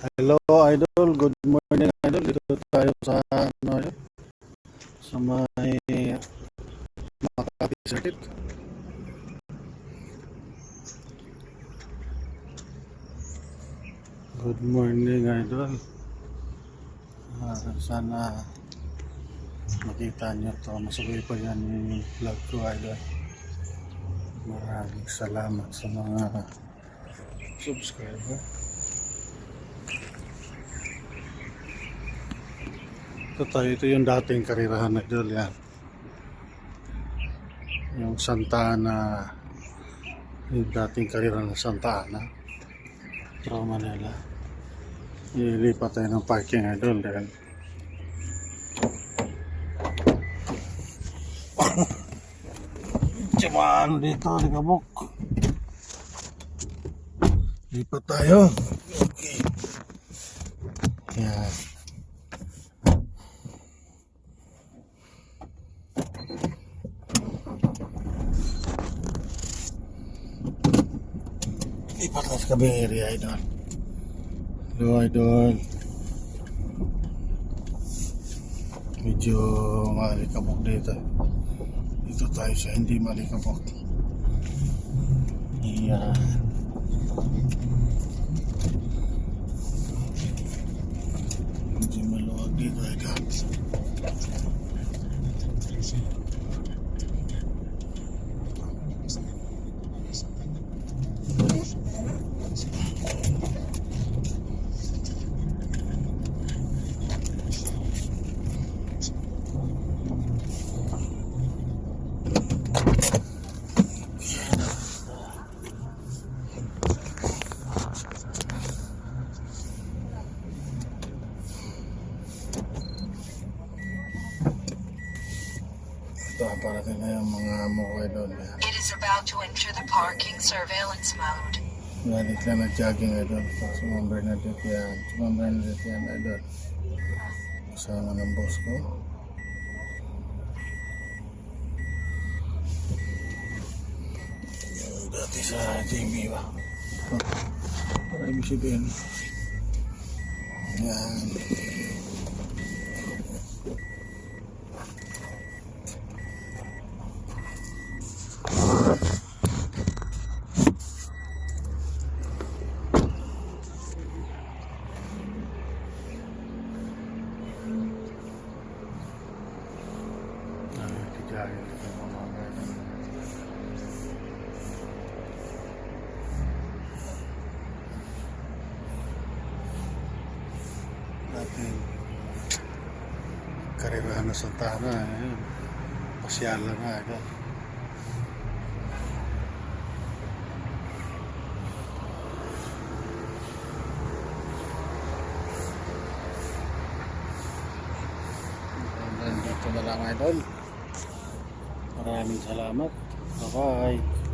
Hello Idol, good morning Idol. Dito tayo sa sa may Makati Circuit. Good morning Idol. Sana makita nyo to, masugay pa yan yung vlog ko Idol. Maraming salamat sa mga subscriber. Ito yung dating karirahan Idol yan. Yung Santa Ana, yung dating karirahan ng Santa Ana, Metro Manila. Ilipat tayo ng parking Idol dahil Tiyamano dito, ligabok. Lipat tayo. Okay. Yan. Lipat tayo sa kabing area, Idol. Hello, Idol. Medyo malikabok dito. Dito tayo sa hindi malikabok. Yan. Medyo maluwag dito, Idol. Ito, parating na yung mga mukha doon. It is about to enter the parking surveillance mode. Galit lang nag-jogging Idol. Sumamber na dito yan. Sumamber na dito yan Idol. Kasama ng boss ko. Dati sa JB ba? Para ibig sabihin. Yan. Natin karirahan na Santa Ana, pasyal lang nga agad. Dito na lang Idol. Maraming salamat. Bye bye.